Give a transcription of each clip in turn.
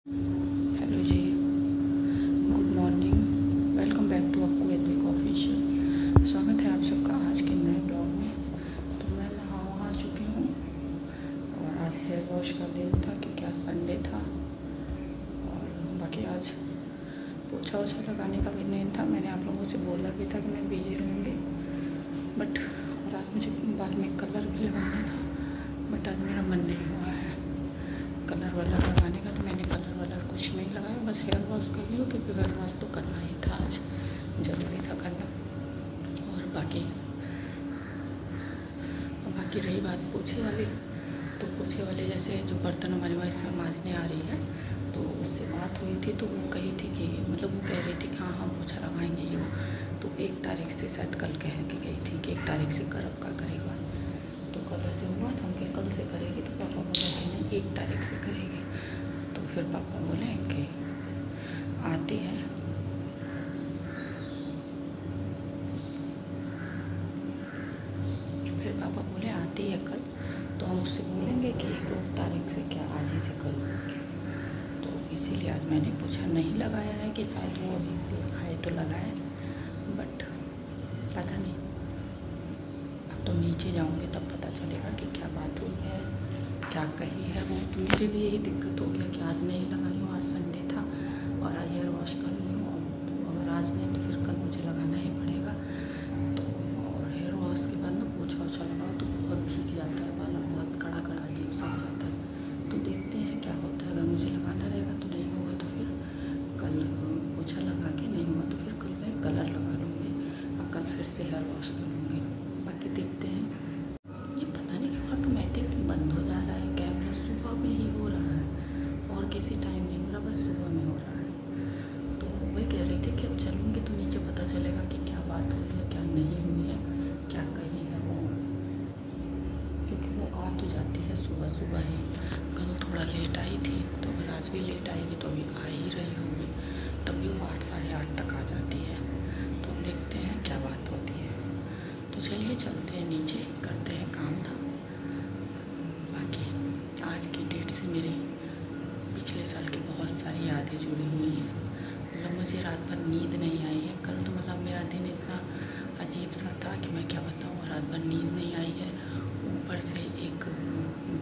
Hello जी, good morning. Welcome back to Akku ethnic official. स्वागत है आप सबका आज के नए ब्लॉग में। तो मैं नहा चुकी हूँ और आज हेयर वॉश का दिन था क्योंकि आज संडे था। और बाकी आज पोछा वोछा लगाने का भी नहीं था। मैंने आप लोगों से बोला भी था कि मैं बिजी रहूँगी, बट और आज मुझे बाद में कलर भी लगाना था, बट आज मेरा मन नहीं हुआ है कलर वाला लगाने का। तो मैंने कलर वाला कुछ नहीं लगाया, बस हेयर वॉश कर लिया क्योंकि हेयर वॉश तो करना ही था, आज ज़रूरी था करना। और बाकी रही बात पोछे वाली, तो पोछे वाले जैसे जो बर्तन हमारी वाइफ से मांजने आ रही है, तो उससे बात हुई थी। तो वो कही थी कि मतलब वो कह रही थी कि हाँ हम पोछा लगाएंगे ये वो। तो 1 तारीख से शायद कल कह के गई थी कि 1 तारीख से कर, अब क्या करेगा। तो कल ऐसे हुआ था कि कल से करेगी, तो पापा बोले कि नहीं 1 तारीख से करेगी। तो फिर पापा बोले कि आती है, फिर पापा बोले आती है कल, तो हम उससे बोलेंगे कि 1 तारीख से क्या आज ही से करो। तो इसीलिए आज मैंने पूछा, नहीं लगाया है कि शायद वो अभी आए तो लगाए, बट पता नहीं। अब तो नीचे जाऊंगी तब पता चलेगा कि क्या बात हुई है, क्या कही है वो। तो मेरे लिए यही दिक्कत हो गया कि आज नहीं लगाई हूँ, आज संडे था और आज हेयर वॉश कर ली हूँ। तो अगर आज नहीं तो फिर कल मुझे लगाना ही पड़ेगा। तो और हेयर वॉश के बाद ना पोछा वोछा लगाओ तो बहुत भीग जाता है, बाला बहुत कड़ा कड़ा अजीब सा हो जाता है। तो देखते हैं क्या होता है। अगर मुझे लगाना रहेगा तो नहीं होगा तो फिर कल पोछा लगा के, नहीं होगा तो फिर कल मैं कलर लगा लूँगी और कल फिर से हेयर वॉश करूँगी। बाकी देखते हैं। ये पता नहीं क्यों ऑटोमेटिक बंद हो जा रहा है कैमरा, सुबह में ही हो रहा है और किसी टाइम नहीं हो रहा, बस सुबह में हो रहा है। तो वही कह रही थी कि अब चलूँगी तो नीचे पता चलेगा कि क्या बात हुई है, क्या नहीं हुई है, क्या कही है वो, क्योंकि वो आ तो जाती है सुबह सुबह ही। कल थोड़ा लेट आई थी, तो अगर आज भी लेट आएगी तो अभी आ ही रही होगी, तब भी वो 8 साढ़े 8 तक आ जाती है। तो अब देखते हैं क्या बात होती है। तो चलिए चलते हैं नीचे, करते हैं काम धाम। बाकी आज की डेट से मेरी पिछले साल की बहुत सारी यादें जुड़ी हुई हैं। मतलब मुझे रात भर नींद नहीं आई है कल, तो मतलब मेरा दिन इतना अजीब सा था कि मैं क्या बताऊँ। रात भर नींद नहीं आई है, ऊपर से एक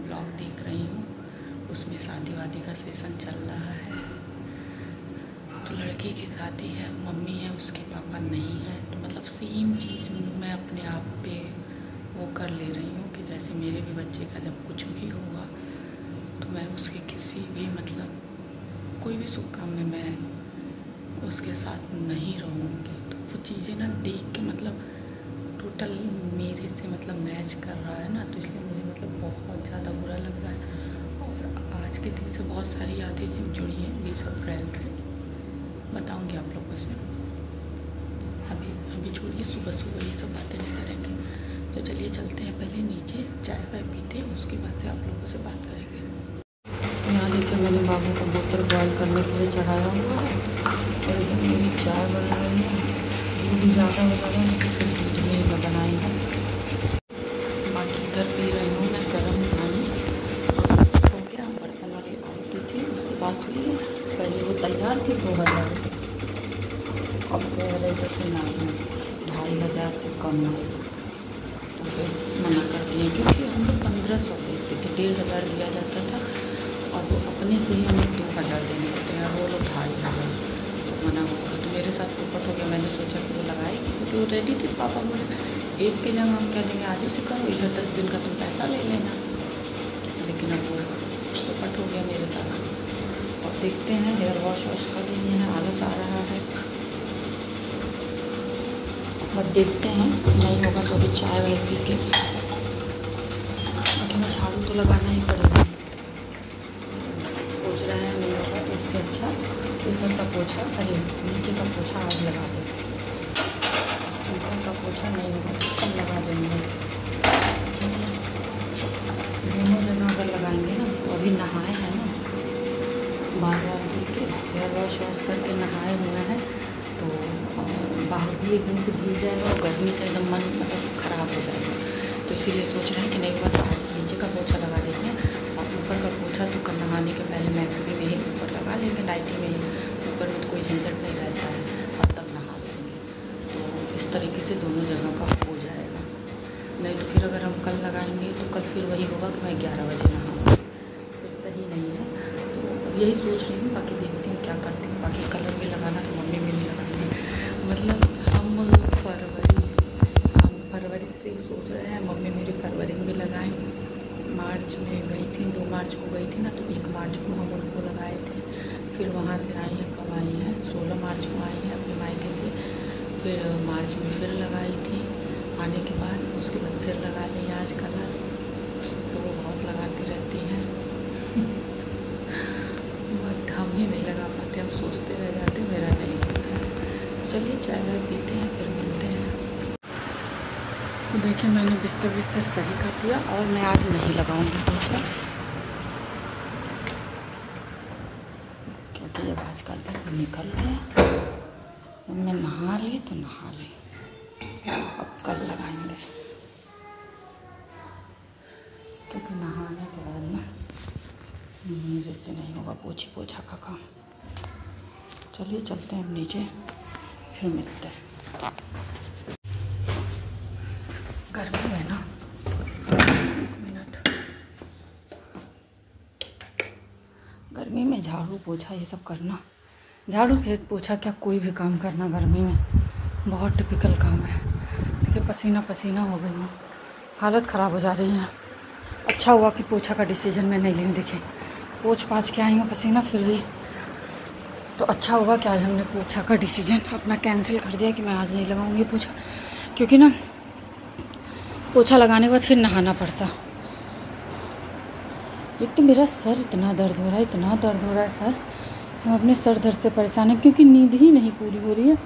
ब्लॉग देख रही हूँ, उसमें शादी वादी का सेशन चल रहा है। तो लड़की की शादी है, मम्मी है, उसके पापा नहीं है। तो मतलब सेम चीज़ मैं अपने आप पे वो कर ले रही हूँ कि जैसे मेरे भी बच्चे का जब कुछ भी हुआ तो मैं उसके किसी भी मतलब कोई भी शुभ काम में मैं उसके साथ नहीं रहूँगी। तो वो चीज़ें ना देख के मतलब टोटल मेरे से मतलब मैच कर रहा है ना, तो इसलिए मुझे मतलब बहुत ज़्यादा बुरा लग रहा है। और आज के दिन से बहुत सारी यादें जुड़ी हैं 20 अप्रैल से, बताऊंगी आप लोगों से। अभी छोड़िए, सुबह सुबह ये सब बातें नहीं करेंगे। तो चलिए चलते हैं पहले नीचे, चाय वाय पीते हैं, उसके बाद से आप लोगों से बात करेंगे। यहाँ देखिए मैंने बाबू का बोतल बॉयल करने के लिए चढ़ाया हुआ है और इधर मेरी चाय बन रही है। दूध ज़्यादा हो जाएगा तो सिर्फ दूध में ही बनाएंगे। बाकी इधर पी रही हूँ मैं गर्म पानी। हो गया, बर्तन वाली आती थी उससे बात हुई है, पहले वो तैयार थी 2000, अब 2000 से ना 2500 से कम है। तो फिर मना कर दिए क्योंकि हम लोग 1500 देते थे, 1500 दिया जाता था और वो अपने से ही हमें 2000 देने होते हैं, वो लोग 2500। तो मना हुआ, तो मेरे साथ पोपट हो गया। मैंने सोचा कि वो लगाएगी क्योंकि वो रेडी थी। पापा बोले 1 के जगह हम कह देंगे आज ही से करो, इधर 10 दिन का तुम पैसा ले लेना। लेकिन अब वो पोपट हो गया मेरे साथ। और देखते हैं, हेयर वॉश कर लिए हैं, आलस आ रहा है, अब देखते हैं। नहीं होगा तो अभी चाय वाय पी के, बाकी मैं झाड़ू तो लगाना ही पड़ेगा। सोच रहे हैं नहीं होगा तो इससे अच्छा ऊपर का पोछा, अरे नीचे का पोछा आज लगा दे। ऊपर का पोछा नहीं होगा तो कल लगा देंगे। दोनों जगह अगर लगाएंगे ना, तो अभी नहाए हैं ना, बाल धुल के हेयर वॉश करके नहाए हुए हैं, तो बाहर भी एकदम से भीग जाएगा और गर्मी से एकदम मन मतलब ख़राब हो जाएगा। तो इसीलिए सोच रहे हैं कि नहीं हुआ तो आज नीचे का पोछा लगा देते हैं और ऊपर का पोछा था तो कल नहाने के पहले मैक्सी में ही ऊपर लगा लेंगे, नाइटी में ही, ऊपर में तो कोई झंझट नहीं रहता है, अब तक नहा लेंगे। तो इस तरीके से दोनों जगह का हो जाएगा। नहीं तो फिर अगर हम कल लगाएंगे तो कल फिर वही होगा कि मैं 11 बजे नहाऊँगी, फिर सही नहीं है। तो यही सोच रही हूँ, बाकी देखती हूँ क्या करती हूँ। बाकी कलर भी लगाना तो मम्मी मेरी लगाएंगे, मतलब हम फरवरी से ही सोच रहे हैं। मम्मी मेरी फरवरी में भी लगाएं। मार्च में गई थी, 2 मार्च को गई थी ना, तो 1 मार्च को हम उनको लगाए थे। फिर वहाँ से आई हैं, कब आई हैं, 16 मार्च को आई हैं अपने मायके से। फिर मार्च में फिर लगाई थी आने के बाद, उसके बाद फिर लगा ली आज कलर। तो वो बहुत लगाती रहती हैं बट हम ही नहीं लगा पाते, हम सोचते रह जाते, मेरा नहीं होता। चलिए चाय वाय पीते हैं, फिर मिलते हैं। तो देखिए मैंने बिस्तर सही कर दिया और मैं आज नहीं लगाऊंगी पोछा, क्योंकि जब आज का दिन निकल गया, जब मैं नहा ली तो नहा ली, अब कल लगाएंगे, क्योंकि नहाने के बाद ना मेरे से नहीं होगा पोछा का काम। चलिए चलते हैं अब नीचे, फिर मिलते हैं। गर्मी में ना, 1 मिनट, गर्मी में झाड़ू पोछा ये सब करना, झाड़ू पोछा क्या कोई भी काम करना गर्मी में बहुत टिपिकल काम है। देखिए पसीना हो गई हूँ, हालत ख़राब हो जा रही है। अच्छा हुआ कि पोछा का डिसीजन मैं नहीं ली, देखिए पोछ पाछ के आई हूँ पसीना फिर भी। तो अच्छा होगा कि आज हमने पोछा का डिसीजन अपना कैंसिल कर दिया कि मैं आज नहीं लगाऊंगी पोछा, क्योंकि ना पोछा लगाने के बाद फिर नहाना पड़ता। एक तो मेरा सर इतना दर्द हो रहा है सर, हम अपने सर दर्द से परेशान हैं, क्योंकि नींद ही नहीं पूरी हो रही है।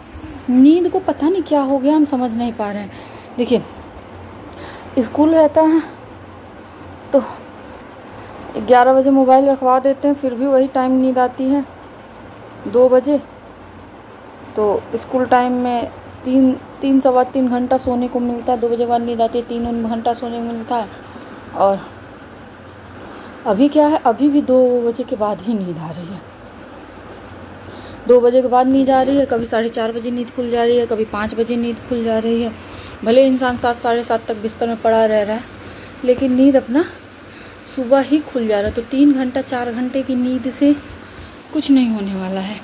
नींद को पता नहीं क्या हो गया, हम समझ नहीं पा रहे हैं। देखिए स्कूल रहता है तो 11 बजे मोबाइल रखवा देते हैं, फिर भी वही टाइम नींद आती है 2 बजे। तो स्कूल टाइम में 3 सवा 3 घंटा सोने को मिलता है, 2 बजे बाद नींद आती है, 3 घंटा सोने को मिलता है। और अभी क्या है, अभी भी 2 बजे के बाद ही नींद आ रही है, 2 बजे के बाद नींद आ रही है। कभी 4:30 बजे नींद खुल जा रही है, कभी 5 बजे नींद खुल जा रही है। भले इंसान 7 साढ़े 7 तक बिस्तर में पड़ा रह रहा है, लेकिन नींद अपना सुबह ही खुल जा रहा है। तो 3 घंटा 4 घंटे की नींद से कुछ नहीं होने वाला है,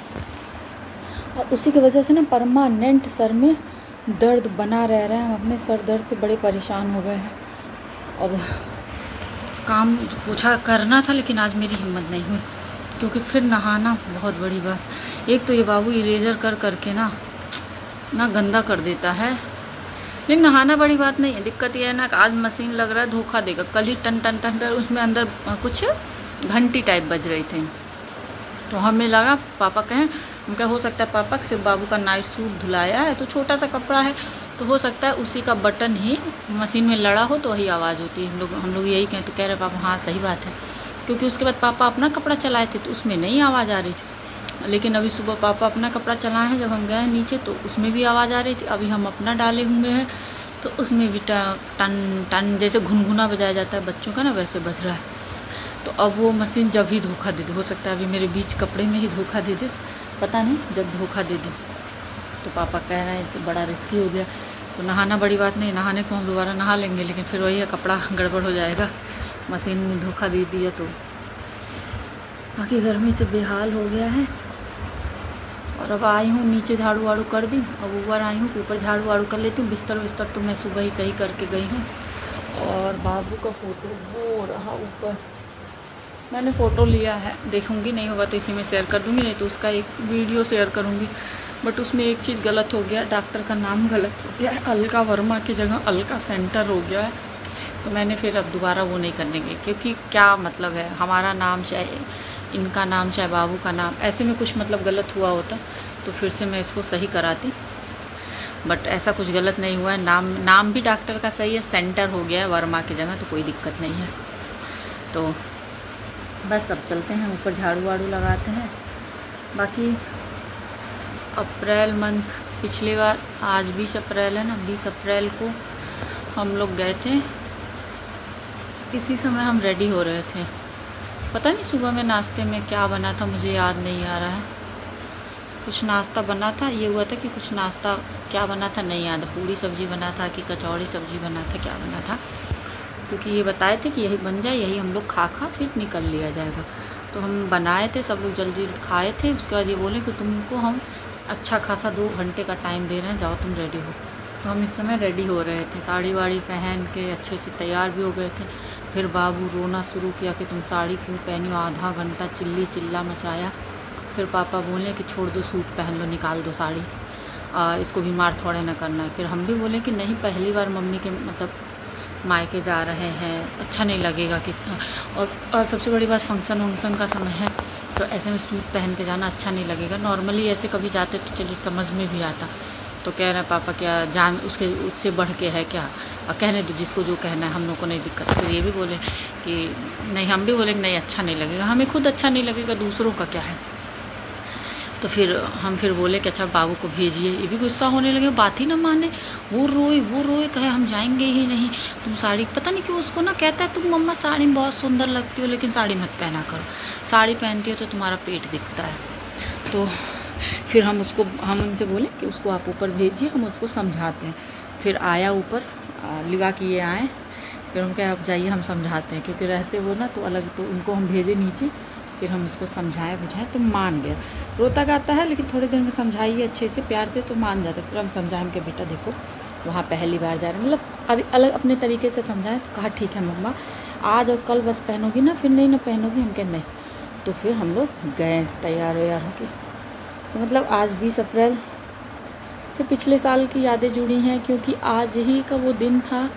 और उसी की वजह से ना परमानेंट सर में दर्द बना रह रहा है। हम अपने सर दर्द से बड़े परेशान हो गए हैं। अब काम पूछा करना था, लेकिन आज मेरी हिम्मत नहीं हुई, क्योंकि फिर नहाना बहुत बड़ी बात। एक तो ये बाबू इरेजर कर करके ना गंदा कर देता है, लेकिन नहाना बड़ी बात नहीं है। दिक्कत ये है ना कि आज मशीन लग रहा है धोखा देगा। कल ही टन टन टन टन उसमें अंदर कुछ घंटी टाइप बज रही थी, तो हमें लगा पापा कहें, उनका हो सकता है पापा सिर्फ बाबू का नाइट सूट धुलाया है, तो छोटा सा कपड़ा है, तो हो सकता है उसी का बटन ही मशीन में लड़ा हो तो वही आवाज़ होती है। हम लोग यही कहें, तो कह रहे पापा हाँ सही बात है, क्योंकि उसके बाद पापा अपना कपड़ा चलाए थे तो उसमें नहीं आवाज़ आ रही थी। लेकिन अभी सुबह पापा अपना कपड़ा चलाए हैं, जब हम गए नीचे तो उसमें भी आवाज़ आ रही थी। अभी हम अपना डाले हुए हैं तो उसमें भी टन टन जैसे घुनघुना बजाया जाता है बच्चों का ना, वैसे बज रहा है। तो अब वो मशीन जब ही धोखा दे दे, हो सकता है अभी मेरे बीच कपड़े में ही धोखा दे दे, पता नहीं, जब धोखा दे दे तो पापा कह रहे हैं बड़ा रिस्की हो गया। तो नहाना बड़ी बात नहीं, नहाने को हम दोबारा नहा लेंगे, लेकिन फिर वही है कपड़ा गड़बड़ हो जाएगा, मशीन ने धोखा दे दिया तो। बाकी गर्मी से बेहाल हो गया है। और अब आई हूँ नीचे, झाड़ू वाड़ू कर दी, अब ऊपर आई हूँ, ऊपर झाड़ू वाड़ू कर लेती हूँ। बिस्तर तो मैं सुबह ही सही करके गई हूँ। और बाबू का फ़ोटो वो रहा ऊपर, मैंने फ़ोटो लिया है, देखूँगी, नहीं होगा तो इसी में शेयर कर दूँगी, नहीं तो उसका एक वीडियो शेयर करूँगी। बट उसमें एक चीज़ गलत हो गया, डॉक्टर का नाम गलत हो गया है, अलका वर्मा की जगह अलका सेंटर हो गया है। तो मैंने फिर अब दोबारा वो नहीं करने गई, क्योंकि क्या मतलब है, हमारा नाम चाहे इनका नाम चाहे बाबू का नाम, ऐसे में कुछ मतलब गलत हुआ होता तो फिर से मैं इसको सही कराती। बट ऐसा कुछ गलत नहीं हुआ है, नाम भी डॉक्टर का सही है, सेंटर हो गया है वर्मा की जगह, तो कोई दिक्कत नहीं है। तो बस अब चलते हैं ऊपर, झाड़ू वाड़ू लगाते हैं। बाकी अप्रैल मंथ, पिछली बार, आज 20 अप्रैल है ना, 20 अप्रैल को हम लोग गए थे, इसी समय हम रेडी हो रहे थे पता नहीं सुबह में नाश्ते में क्या बना था, मुझे याद नहीं आ रहा है। कुछ नाश्ता बना था, ये हुआ था कि कुछ नाश्ता क्या बना था नहीं याद, पूरी सब्ज़ी बना था कि कचौड़ी सब्ज़ी बना था, क्या बना था, क्योंकि ये बताए थे कि यही बन जाए, यही हम लोग खा फिर निकल लिया जाएगा। तो हम बनाए थे, सब लोग जल्दी खाए थे। उसके बाद ये बोले कि तुमको हम अच्छा खासा 2 घंटे का टाइम दे रहे हैं, जाओ तुम रेडी हो। तो हम इस समय रेडी हो रहे थे, साड़ी वाड़ी पहन के अच्छे से तैयार भी हो गए थे। फिर बाबू रोना शुरू किया कि तुम साड़ी क्यों पहनी हो, आधा घंटा चिल्ला मचाया। फिर पापा बोले कि छोड़ दो, सूट पहन लो, निकाल दो साड़ी, इसको बीमार थोड़े ना करना है। फिर हम भी बोले कि नहीं, पहली बार मम्मी के मतलब मायके जा रहे हैं, अच्छा नहीं लगेगा किस, और सबसे बड़ी बात फंक्शन का समय है, तो ऐसे में सूट पहन के जाना अच्छा नहीं लगेगा। नॉर्मली ऐसे कभी जाते तो चलिए समझ में भी आता। तो कह रहे पापा क्या जान उससे बढ़ के है क्या, कहने दो जिसको जो कहना है, हम लोग को नहीं दिक्कत। फिर ये भी बोले कि नहीं, हम भी बोले कि नहीं अच्छा नहीं लगेगा, हमें खुद अच्छा नहीं लगेगा, दूसरों का क्या है। तो फिर हम बोले कि अच्छा बाबू को भेजिए। ये भी गुस्सा होने लगे, बात ही ना माने, वो रोए कहे हम जाएंगे ही नहीं, तुम साड़ी, पता नहीं क्यों उसको ना कहता है तुम मम्मा साड़ी में बहुत सुंदर लगती हो, लेकिन साड़ी मत पहना करो, साड़ी पहनती हो तो तुम्हारा पेट दिखता है। तो फिर हम उनसे बोले कि उसको आप ऊपर भेजिए, हम उसको समझाते हैं। फिर आया ऊपर, लिवा किए आए, फिर उनके आप जाइए हम समझाते हैं, क्योंकि रहते वो ना तो अलग, तो उनको हम भेजे नीचे। फिर हम उसको समझाए बुझाएं तो मान गया, रोता गाता है लेकिन थोड़ी देर में समझाइए अच्छे से प्यार से तो मान जाता है। फिर हम समझाएं कि बेटा देखो वहाँ पहली बार जा रहे हैं, मतलब अलग अपने तरीके से समझाएं। तो कहा ठीक है मम्मा, आज और कल बस पहनोगी ना, फिर नहीं ना पहनोगी, हम कह नहीं। तो फिर हम लोग गए तैयार होके। तो मतलब आज 20 अप्रैल से पिछले साल की यादें जुड़ी हैं, क्योंकि आज ही का वो दिन था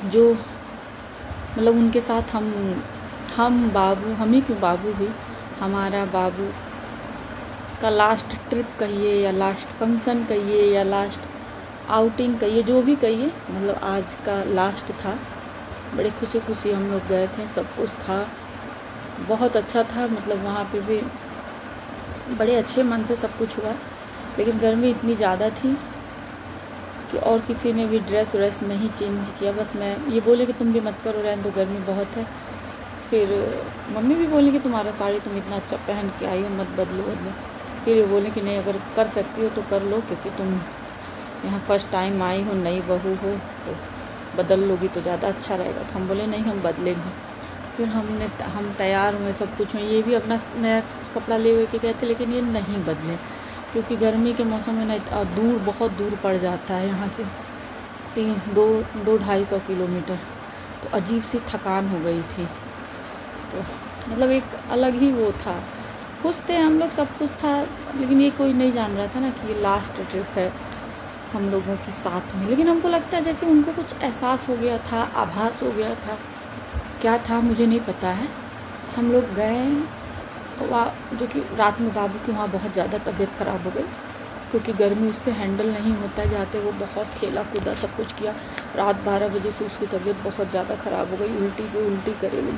जो मतलब उनके साथ हम बाबू, हम ही क्यों बाबू भी, हमारा बाबू का लास्ट ट्रिप कहिए या लास्ट फंक्शन कहिए या लास्ट आउटिंग कहिए, जो भी कहिए, मतलब आज का लास्ट था। बड़े खुशी हम लोग गए थे, सब कुछ था, बहुत अच्छा था। मतलब वहाँ पे भी बड़े अच्छे मन से सब कुछ हुआ, लेकिन गर्मी इतनी ज़्यादा थी कि और किसी ने भी ड्रेस व्रेस नहीं चेंज किया। बस मैं ये बोले कि तुम भी मत करो, रहने दो, गर्मी बहुत है। फिर मम्मी भी बोली कि तुम्हारा साड़ी तुम इतना अच्छा पहन के आई हो, मत बदलो। फिर ये बोले कि नहीं, अगर कर सकती हो तो कर लो, क्योंकि तुम यहाँ फर्स्ट टाइम आई हो, नई बहू हो, तो बदल लोगी तो ज़्यादा अच्छा रहेगा। तो हम बोले नहीं, हम बदलेंगे। फिर हम तैयार हुए, सब कुछ हुए। ये भी अपना नया कपड़ा ले हुए के गए थे, लेकिन ये नहीं बदले, क्योंकि गर्मी के मौसम में ना दूर, बहुत दूर पड़ जाता है यहाँ से, 200-250 किलोमीटर। तो अजीब सी थकान हो गई थी। तो मतलब एक अलग ही वो था। खुश थे हम लोग, सब कुछ था, लेकिन ये कोई नहीं जान रहा था ना कि ये लास्ट ट्रिप है हम लोगों के साथ में। लेकिन हमको लगता है जैसे उनको कुछ एहसास हो गया था, आभास हो गया था, क्या था मुझे नहीं पता है। हम लोग गए वहाँ, जो कि रात में बाबू की वहाँ बहुत ज़्यादा तबीयत ख़राब हो गई, क्योंकि गर्मी उससे हैंडल नहीं होता है। जाते वो बहुत खेला कूदा, सब कुछ किया। रात 12 बजे से उसकी तबीयत बहुत ज़्यादा ख़राब हो गई, उल्टी पे उल्टी करे हुई।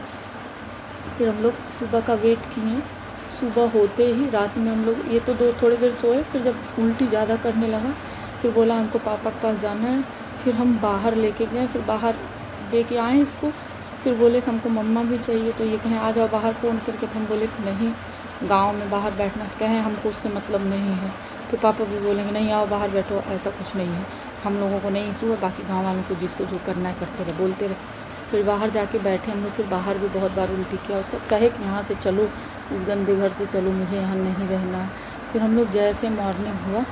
फिर हम लोग सुबह का वेट किए। सुबह होते ही रात में हम लोग ये तो थोड़ी देर सोए, फिर जब उल्टी ज़्यादा करने लगा, फिर बोला हमको पापा के पास जाना है। फिर हम बाहर लेके गए, फिर बाहर दे के आए इसको। फिर बोले कि हमको मम्मा भी चाहिए, तो ये कहें आ जाओ बाहर फ़ोन करके। तो हम बोले कि नहीं, गांव में बाहर बैठना, कहें हमको उससे मतलब नहीं है। फिर पापा भी बोलेंगे नहीं आओ बाहर बैठो, ऐसा कुछ नहीं है, हम लोगों को नहीं इशू है, बाकी गाँव वालों को जिसको जो करना है करते रहे, बोलते रहे। फिर बाहर जाके बैठे हम लोग। फिर बाहर भी बहुत बार उल्टी किया, उसको कहे कि यहाँ से चलो, इस गंदे घर से चलो, मुझे यहाँ नहीं रहना है। फिर हम लोग जैसे मॉर्निंग हुआ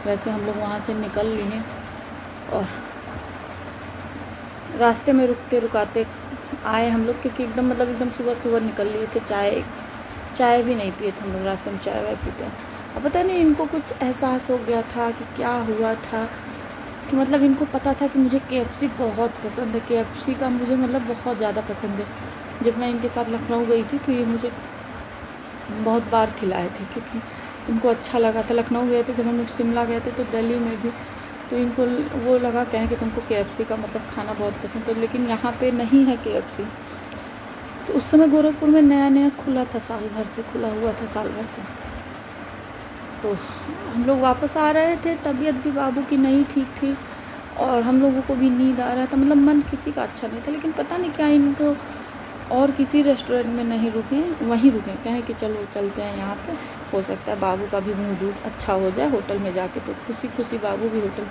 वैसे हम लोग वहाँ से निकल लिए, और रास्ते में रुकते रुकाते आए हम लोग, क्योंकि एकदम सुबह निकल लिए थे। चाय भी नहीं पिए थे हम लोग, रास्ते में चाय वाय पीते हैं। अब पता नहीं इनको कुछ एहसास हो गया था कि क्या हुआ था, कि मतलब इनको पता था कि मुझे KFC बहुत पसंद है। KFC का मुझे मतलब बहुत ज़्यादा पसंद है। जब मैं इनके साथ लखनऊ गई थी तो ये मुझे बहुत बार खिलाए थे, क्योंकि इनको अच्छा लगा था। लखनऊ गए थे, जब हम लोग शिमला गए थे तो दिल्ली में भी, तो इनको वो लगा कहें कि तुमको KFC का मतलब खाना बहुत पसंद है, लेकिन यहाँ पे नहीं है KFC। तो उस समय गोरखपुर में नया खुला था, साल भर से खुला हुआ था, साल भर से। तो हम लोग वापस आ रहे थे, तबीयत भी बाबू की नहीं ठीक थी, और हम लोगों को भी नींद आ रहा था, मतलब मन किसी का अच्छा नहीं था। लेकिन पता नहीं क्या इनको और किसी रेस्टोरेंट में नहीं रुके, वहीं रुके, कहें कि चलो चलते हैं यहाँ पे, हो सकता है बाबू का भी मूड अच्छा हो जाए होटल में जाके। तो खुशी खुशी बाबू भी होटल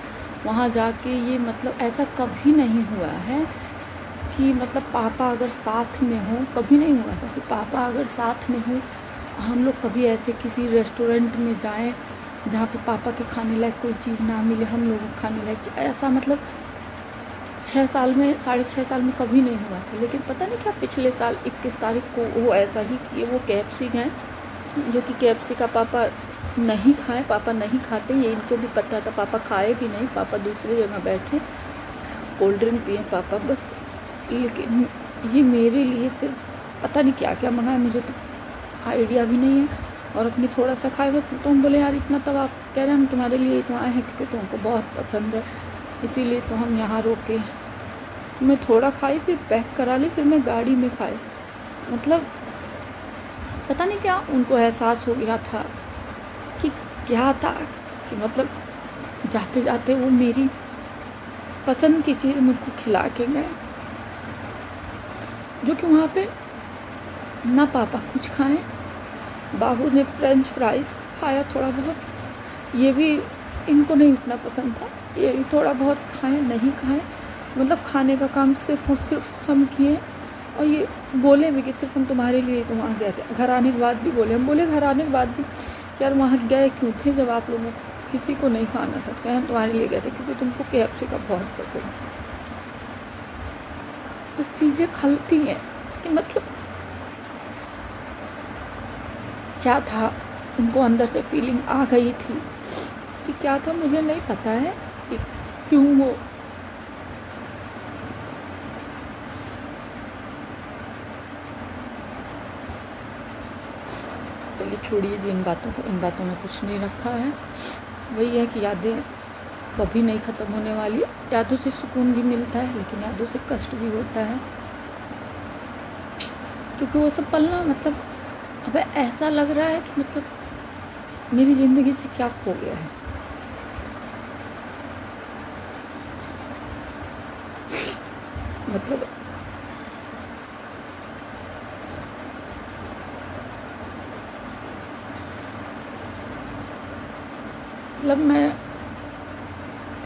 वहाँ जाके, ये मतलब ऐसा कभी नहीं हुआ है कि मतलब पापा अगर साथ में हो, कभी नहीं हुआ था कि पापा अगर साथ में हो हम लोग कभी ऐसे किसी रेस्टोरेंट में जाएं जहाँ पे पापा के खाने लायक कोई चीज़ ना मिले, हम लोगों को खाने लायक, ऐसा मतलब 6 साल में, 6.5 साल में कभी नहीं हुआ था। लेकिन पता नहीं क्या पिछले साल 21 तारीख को वो ऐसा ही किए। वो KFC गए, जो कि KFC का पापा नहीं खाए, पापा नहीं खाते, ये इनको भी पता था। पापा खाए भी नहीं, पापा दूसरी जगह बैठे कोल्ड ड्रिंक पिए पापा बस। लेकिन ये मेरे लिए सिर्फ पता नहीं क्या क्या मंगाए, मुझे तो आइडिया भी नहीं है। और अपनी थोड़ा सा खाए बस। तो हम बोले यार इतना तब आप कह रहे हैं, हम तुम्हारे लिए तो आए हैं क्योंकि तुमको बहुत पसंद है, इसीलिए तो हम यहाँ रोके। मैं थोड़ा खाई, फिर पैक करा ली, फिर मैं गाड़ी में खाई। मतलब पता नहीं क्या उनको एहसास हो गया था कि क्या था, कि मतलब जाते जाते वो मेरी पसंद की चीज़ मुझको खिला के गए, जो कि वहाँ पे ना पापा कुछ खाएं, बाबू ने फ्रेंच फ्राइज़ खाया थोड़ा बहुत, ये भी इनको नहीं उतना पसंद था, ये भी थोड़ा बहुत खाएं, नहीं खाएं, मतलब खाने का काम सिर्फ और सिर्फ हम किए। और ये बोले भी कि सिर्फ हम तुम्हारे लिए तो वहाँ गए थे। घर आने के बाद भी बोले, हम बोले घर आने के बाद भी यार वहाँ गए क्यों थे जब आप लोगों को किसी को नहीं खाना था। कहें तुम्हारे लिए गए थे क्योंकि तुमको KFC का बहुत पसंद था। तो चीज़ें खलती हैं कि मतलब क्या था, उनको अंदर से फीलिंग आ गई थी कि क्या था, मुझे नहीं पता है कि क्यों वो चलिए छोड़िए जी इन बातों को, इन बातों में कुछ नहीं रखा है। वही है कि यादें कभी नहीं ख़त्म होने वाली। यादों से सुकून भी मिलता है, लेकिन यादों से कष्ट भी होता है, क्योंकि वो सब पल ना मतलब अब ऐसा लग रहा है कि मतलब मेरी ज़िंदगी से क्या खो गया है। मतलब मैं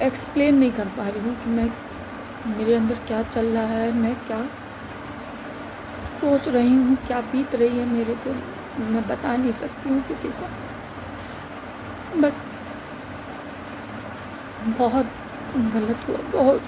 एक्सप्लेन नहीं कर पा रही हूँ कि मैं मेरे अंदर क्या चल रहा है, मैं क्या सोच रही हूँ, क्या बीत रही है मेरे पे, मैं बता नहीं सकती हूँ किसी को। बट बहुत गलत हुआ, बहुत